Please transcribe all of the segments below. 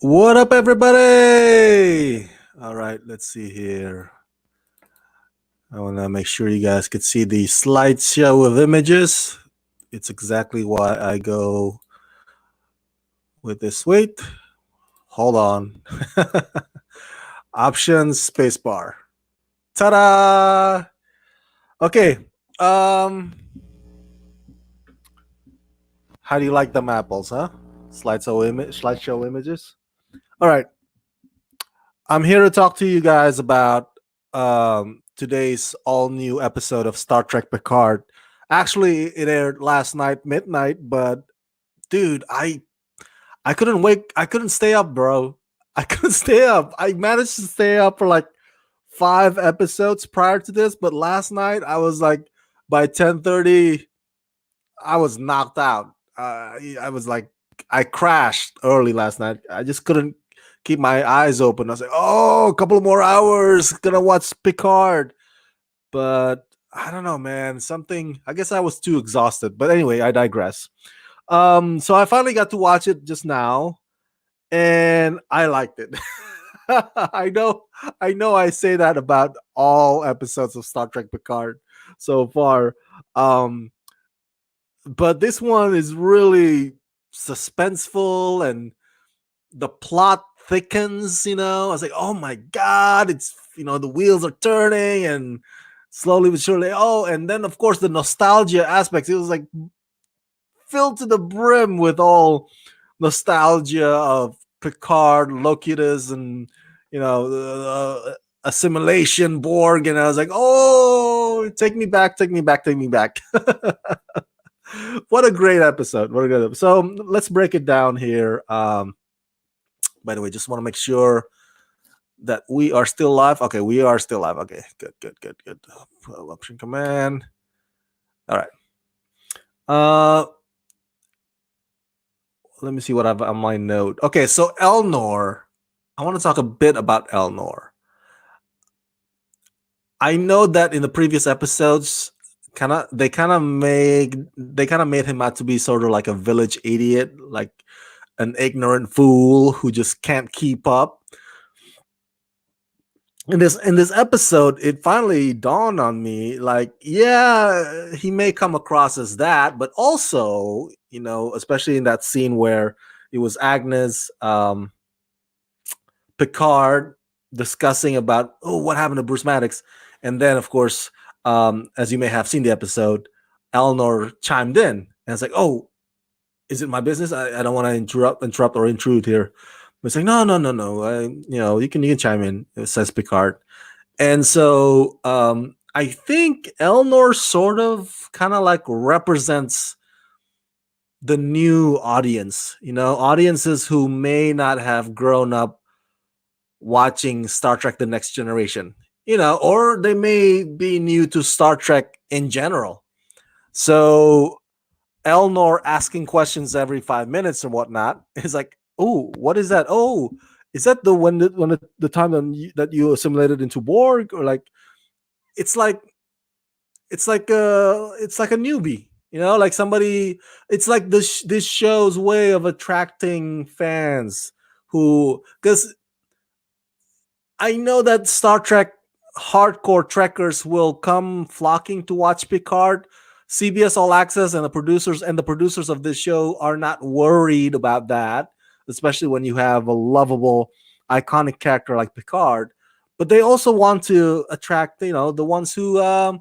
What up, everybody? All right, let's see here. I want to make sure you guys could see the slideshow of images. It's exactly why I go with this. Wait, hold on. Options spacebar. Ta-da! Okay. Um, how do you like them apples, huh? Slideshow images. All right. I'm here to talk to you guys about today's all new episode of Star Trek Picard. Actually, it aired last night, midnight, but dude, I couldn't stay up, bro. I couldn't stay up. I managed to stay up for like 5 episodes prior to this, but last night I was like by 10:30, I was knocked out. I was like, I crashed early last night. I just couldn't keep my eyes open. I was like, oh, a couple more hours, gonna watch Picard. But I don't know, man. Something, I guess I was too exhausted. But anyway, I digress. So I finally got to watch it just now, and I liked it. I know I say that about all episodes of Star Trek Picard so far. Um, but this one is really suspenseful, and the plot thickens. I was like, oh my god, it's the wheels are turning, and slowly but surely, and then of course the nostalgia aspects. It was like filled to the brim with all nostalgia of Picard, Locutus, and assimilation, Borg. And I was like, oh, take me back, take me back, take me back. What a great episode. What a good episode. So let's break it down here. By the way, just want to make sure that we are still live. Okay, we are still live. Okay, good. Option command. All right. Let me see what I've on my note. Okay, so Elnor. I want to talk a bit about Elnor. I know that in the previous episodes, they kind of made him out to be sort of like a village idiot, like an ignorant fool who just can't keep up. In this episode, it finally dawned on me, like, yeah, he may come across as that, but also, especially in that scene where it was Agnes, Picard discussing about, what happened to Bruce Maddox, and then of course, as you may have seen the episode, Elnor chimed in, and it's like, oh, is it my business? I don't want to interrupt or intrude here. But it's like, no. You can chime in, says Picard. And so I think Elnor sort of kind of like represents the new audience, audiences who may not have grown up watching Star Trek The Next Generation, or they may be new to Star Trek in general. So Elnor asking questions every 5 minutes and whatnot is like, oh, what is that? Oh, is that the time that you assimilated into Borg? Or like, it's like a newbie, like somebody. It's like this show's way of attracting fans because I know that Star Trek hardcore trekkers will come flocking to watch Picard. CBS All Access and the producers of this show are not worried about that, especially when you have a lovable, iconic character like Picard. But they also want to attract, the ones who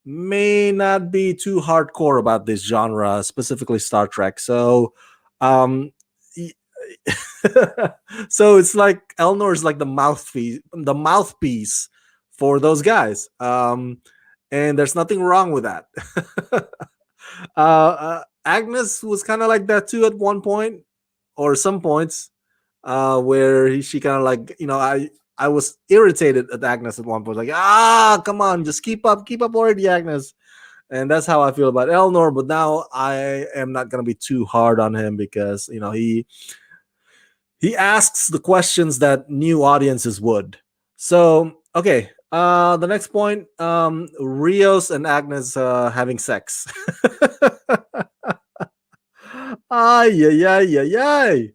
may not be too hardcore about this genre, specifically Star Trek. So, um, so it's like Elnor is like the mouthpiece for those guys. And there's nothing wrong with that. Agnes was kind of like that too at one point, or some points, where she kind of like, I was irritated at Agnes at one point, like, come on, just keep up already, Agnes. And that's how I feel about Elnor. But now I am not gonna be too hard on him because he asks the questions that new audiences would. So okay, the next point, Rios and Agnes having sex. Ay, ay, ay, ay, ay.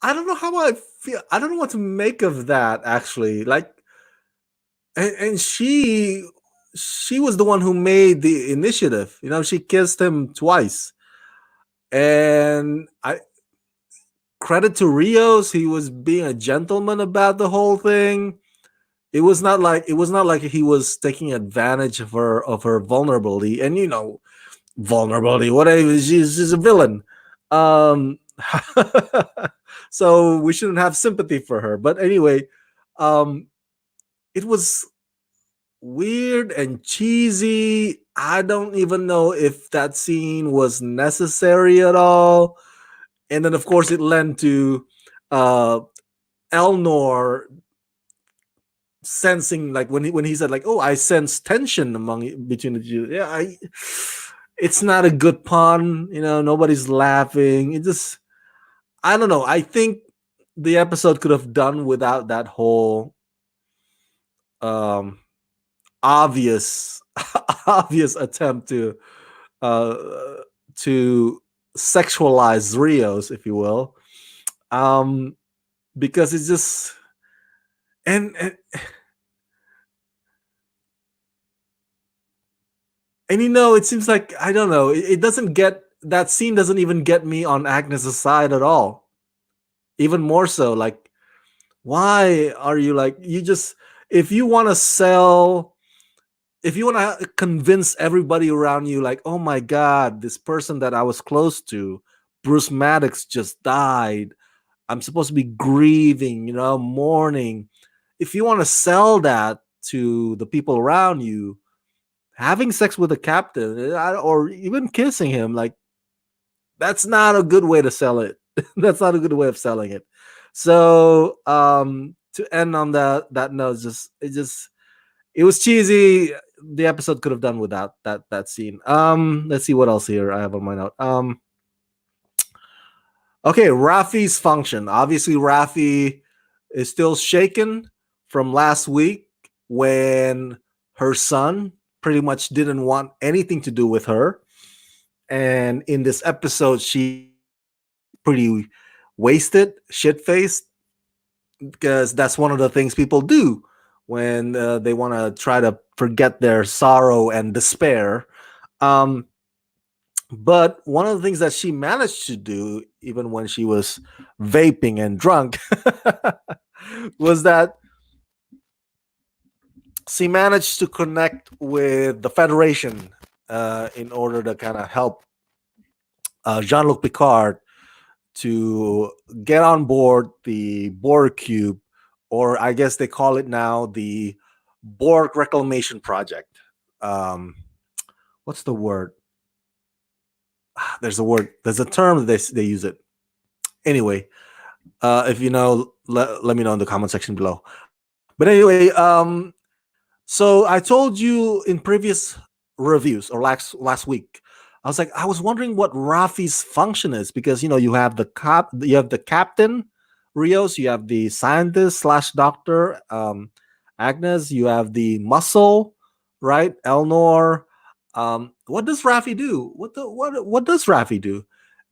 I don't know how I feel. I don't know what to make of that actually. Like, and she was the one who made the initiative. You know, she kissed him twice, and I credit to Rios. He was being a gentleman about the whole thing. It was not like he was taking advantage of her vulnerability. And vulnerability. Whatever. She's a villain. Um, so we shouldn't have sympathy for her. But anyway, um, it was weird and cheesy. I don't even know if that scene was necessary at all. And then, of course, it led to uh, Elnor sensing, like, when he said, like, "Oh, I sense tension between the two." Yeah, it's not a good pun. Nobody's laughing. It just, I don't know. I think the episode could have done without that whole um obvious obvious attempt uh to sexualize Rios, if you will. um because it's just, and it seems like, I don't know, it doesn't get, that scene doesn't even get me on Agnes's side at all. Even more so, like, why are you, like, you just, if you want to sell, if you want to convince everybody around you, like, oh my god, this person that I was close to, Bruce Maddox, just died, I'm supposed to be grieving, mourning. If you want to sell that to the people around you, having sex with a captain, or even kissing him, like, that's not a good way to sell it. That's not a good way of selling it. So, to end on that note, it was cheesy. The episode could have done without that scene. Let's see what else here I have on my note. Okay, Rafi's function. Obviously, Rafi is still shaken from last week when her son pretty much didn't want anything to do with her. And in this episode, she's pretty wasted, shit faced, because that's one of the things people do when they want to try to forget their sorrow and despair. Um, but one of the things that she managed to do, even when she was vaping and drunk, was that she managed to connect with the Federation in order to kind of help Jean-Luc Picard to get on board the Borg cube, or I guess they call it now the Borg Reclamation Project. Um, what's the word? There's a word. There's a term that they use it. Anyway, if you know, let me know in the comment section below. But anyway, so I told you in previous reviews, or last week, I was wondering what Rafi's function is, because you have the captain, Rios, you have the scientist slash doctor, Agnes, you have the muscle, right, Elnor. What does Rafi do? What does Rafi do?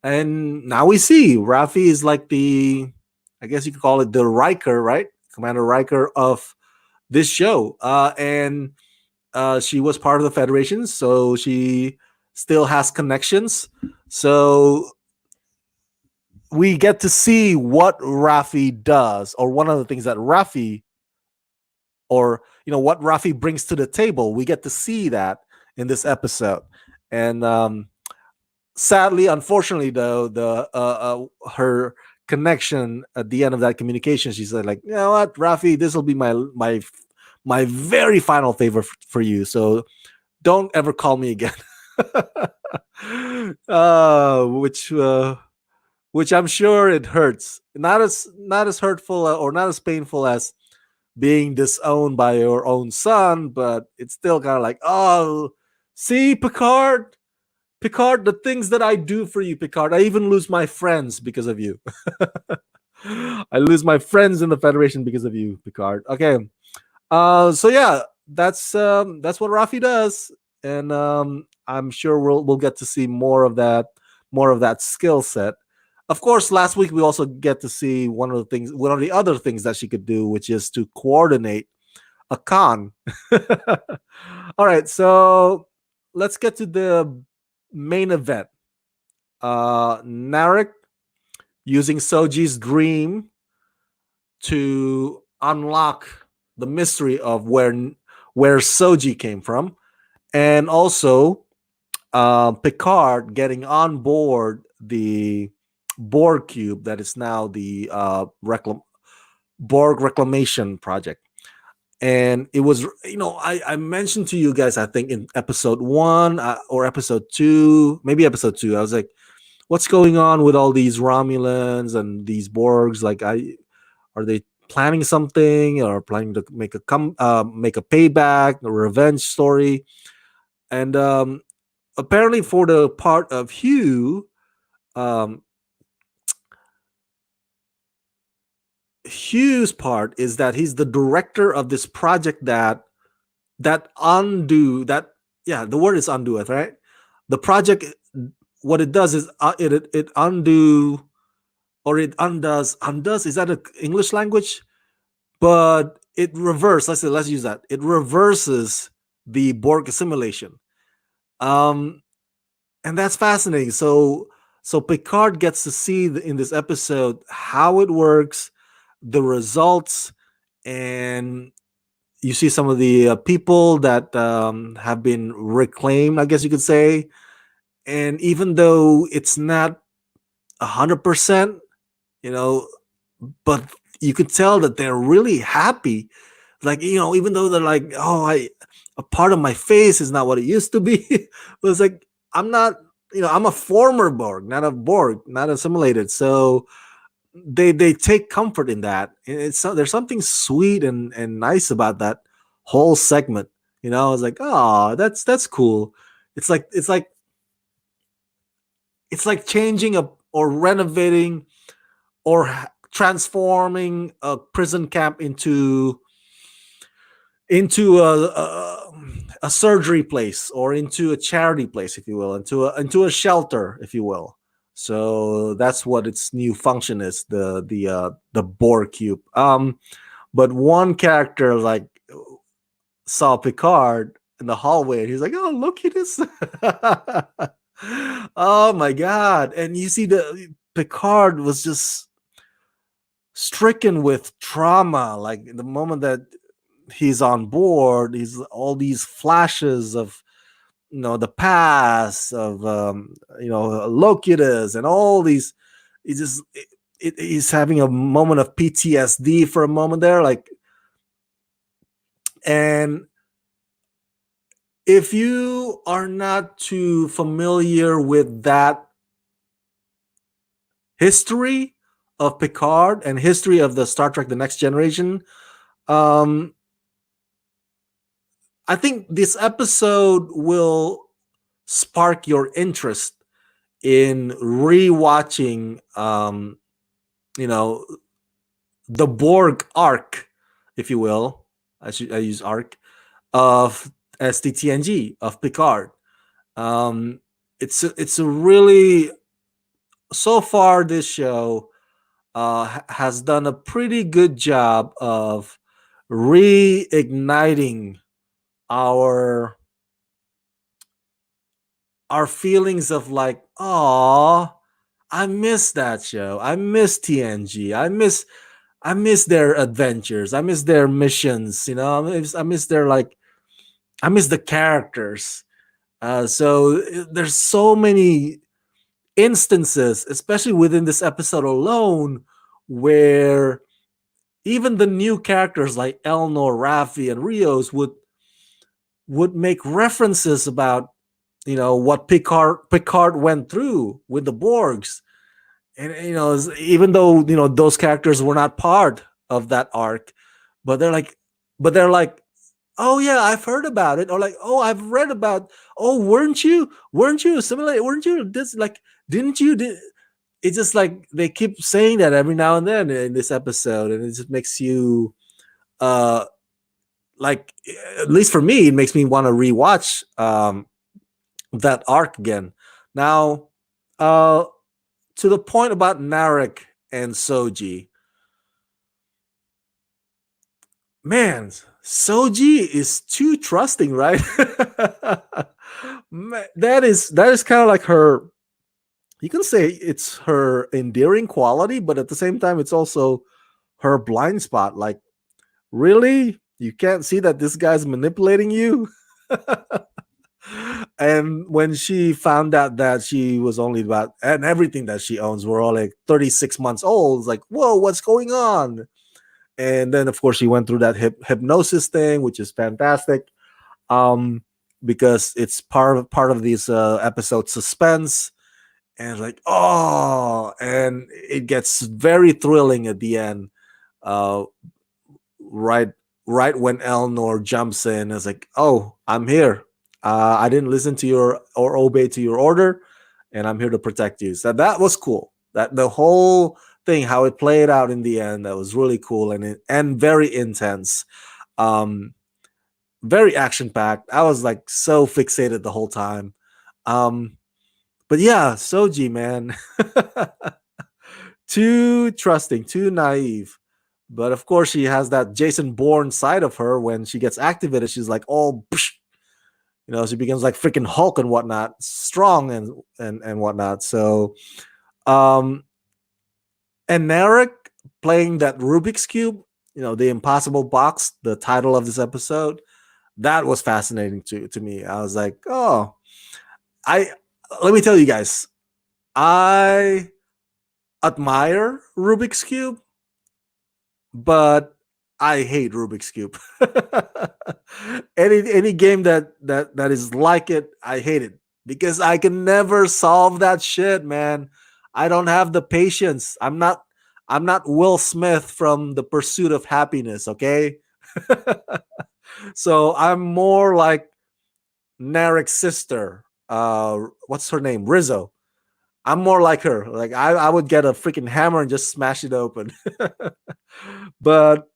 And now we see Rafi is like the, I guess you could call it the Riker, right, Commander Riker of this show. And she was part of the Federation, so she still has connections. So we get to see what Rafi does, or one of the things that Rafi, or what Rafi brings to the table. We get to see that in this episode. And sadly, unfortunately, though, the her connection at the end of that communication, she said, like, you know what, Rafi, this will be my very final favor for you. So don't ever call me again. Which I'm sure it hurts. Not as hurtful, or not as painful as being disowned by your own son, but it's still kind of like, oh, see, Picard, the things that I do for you, Picard. I even lose my friends because of you. I lose my friends in the Federation because of you, Picard. Okay. So yeah, that's what Rafi does, and I'm sure we'll get to see more of that skill set. Of course, last week we also get to see one of the other things that she could do, which is to coordinate a con. All right, so let's get to the main event. Narek using Soji's dream to unlock the mystery of where Soji came from, and also Picard getting on board the Borg cube that is now the Borg reclamation project. And it was, I mentioned to you guys, I think in episode one or episode two, maybe episode two, I was like, what's going on with all these Romulans and these Borgs? Like, are they planning something or planning to make a payback, a revenge story? And apparently, for the part of Hugh, um, Hugh's part is that he's the director of this project that undo that yeah, the word is undo it, right? The project, what it does is it undo, or it undoes, is that an English language? But it reverse, let's use that, it reverses the Borg assimilation. um and that's fascinating. So Picard gets to see in this episode how it works, the results, and you see some of the people that have been reclaimed, I guess you could say. And even though it's not 100%, you know, but you could tell that they're really happy. Like, even though they're like, oh, a part of my face is not what it used to be. But it's like, I'm not, I'm a former Borg, not assimilated. So they take comfort in that. There's something sweet and nice about that whole segment. It's like, oh, that's cool. It's like changing or renovating or transforming a prison camp into a surgery place, or into a charity place, if you will, into a shelter, if you will. So that's what its new function is, the Borg cube. But one character like saw Picard in the hallway, and he's like, "Oh, look at this!" Oh my god! And you see the Picard was just stricken with trauma. Like the moment that he's on board, he's all these flashes of the past of Locutus and all these. He's having a moment of PTSD for a moment there, like. And if you are not too familiar with that history of Picard and history of the Star Trek The Next Generation, um I think this episode will spark your interest in rewatching, you know, the Borg arc, if you will. I use arc of STTNG of Picard. Um, it's a really, so far this show has done a pretty good job of reigniting our feelings of like, oh, I miss that show. I miss TNG. I miss their adventures. I miss their missions. I miss their like. I miss the characters. So there's so many instances, especially within this episode alone, where even the new characters like Elnor, Raffi, and Rios would make references about what Picard went through with the Borgs. And even though those characters were not part of that arc, but they're like, oh yeah, I've heard about it, or like, oh, I've read about, oh, weren't you assimilated, weren't you this, like, didn't you it's just like they keep saying that every now and then in this episode, and it just makes you uh like, at least for me, it makes me want to rewatch that arc again. Now, uh to the point about Narek and Soji, man, Soji is too trusting, right? That is kind of like her. You can say it's her endearing quality, but at the same time, it's also her blind spot. Like, really, you can't see that this guy's manipulating you. And when she found out that she was only about, and everything that she owns were all like 36 months old, it's like, whoa, what's going on? And then of course she went through that hypnosis thing, which is fantastic, um because it's part of this episode suspense, and like, oh, and it gets very thrilling at the end, uh right right when Elnor jumps in. It's like, oh, I'm here. I didn't listen to your or obey to your order, and I'm here to protect you. So that was cool. That the whole thing, how it played out in the end, that was really cool, and very intense, um, very action packed. I was like so fixated the whole time. Um, but yeah, Soji, man, too trusting, too naive. But of course, she has that Jason Bourne side of her. When she gets activated, she's like, oh, she becomes like freaking Hulk and whatnot, strong and whatnot. So, um, and Narek playing that Rubik's cube, the impossible box, the title of this episode, that was fascinating to me. I was like, oh, I let me tell you guys, I admire Rubik's cube, but I hate Rubik's cube. any game that is like it, I hate it because I can never solve that shit, man. I don't have the patience. I'm not Will Smith from The Pursuit of Happiness, okay? So I'm more like Narek's sister. What's her name? Rizzo. I'm more like her. Like I would get a freaking hammer and just smash it open. But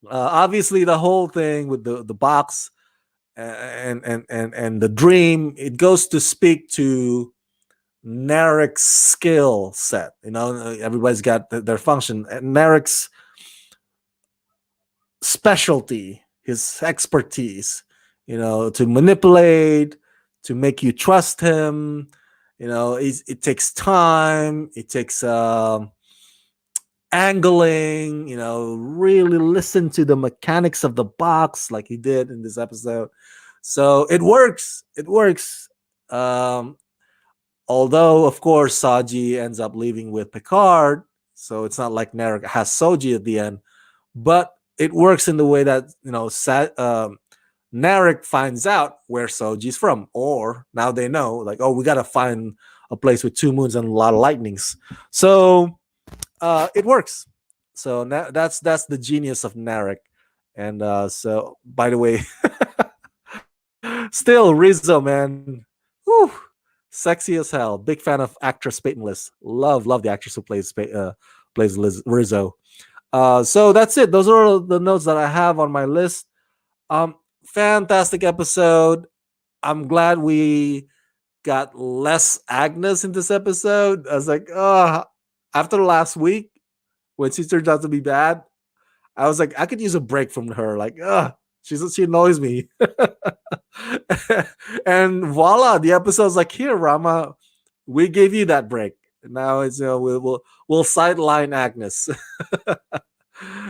obviously the whole thing with the box and the dream, it goes to speak to Narek's skill set. Everybody's got their function. And Narek's specialty, his expertise, to manipulate, to make you trust him. It takes time. It takes angling, really listen to the mechanics of the box like he did in this episode. So it works. It works. Although, of course, Saji ends up leaving with Picard. So it's not like Narek has Soji at the end. But it works in the way that, Narek finds out where Soji's from. Or now they know, like, oh, we got to find a place with 2 moons and a lot of lightnings. So it works. So that's the genius of Narek. And so, by the way, still Rizzo, man, whew, sexy as hell. Big fan of actress Peyton List. Love the actress who plays Rizzo. So that's it. Those are the notes that I have on my list. Fantastic episode. I'm glad we got less Agnes in this episode. I was like, oh, after last week, when she turns out to be bad, I was like, I could use a break from her. Like, she annoys me. And voila, the episode's like, here, Rama, we gave you that break. Now it's we'll sideline Agnes.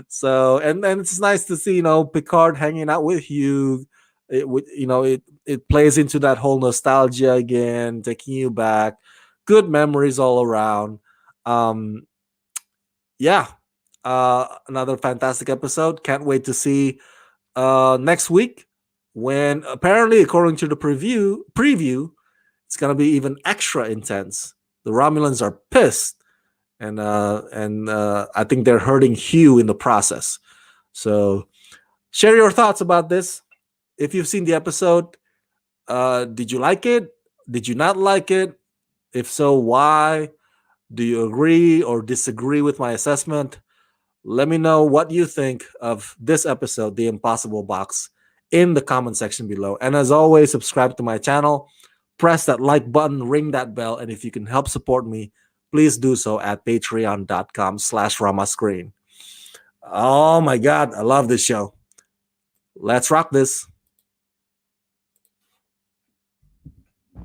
So and it's nice to see Picard hanging out with Hugh. It plays into that whole nostalgia again, taking you back. Good memories all around. Yeah, another fantastic episode. Can't wait to see next week, when apparently, according to the preview, it's gonna be even extra intense. The Romulans are pissed, and I think they're hurting Hugh in the process. So, share your thoughts about this. If you've seen the episode, did you like it? Did you not like it? If so, why? Do you agree or disagree with my assessment? Let me know what you think of this episode, The Impossible Box, in the comment section below. And as always, subscribe to my channel, press that like button, ring that bell, and if you can help support me, please do so at patreon.com/ramascreen. Oh my God, I love this show. Let's rock this.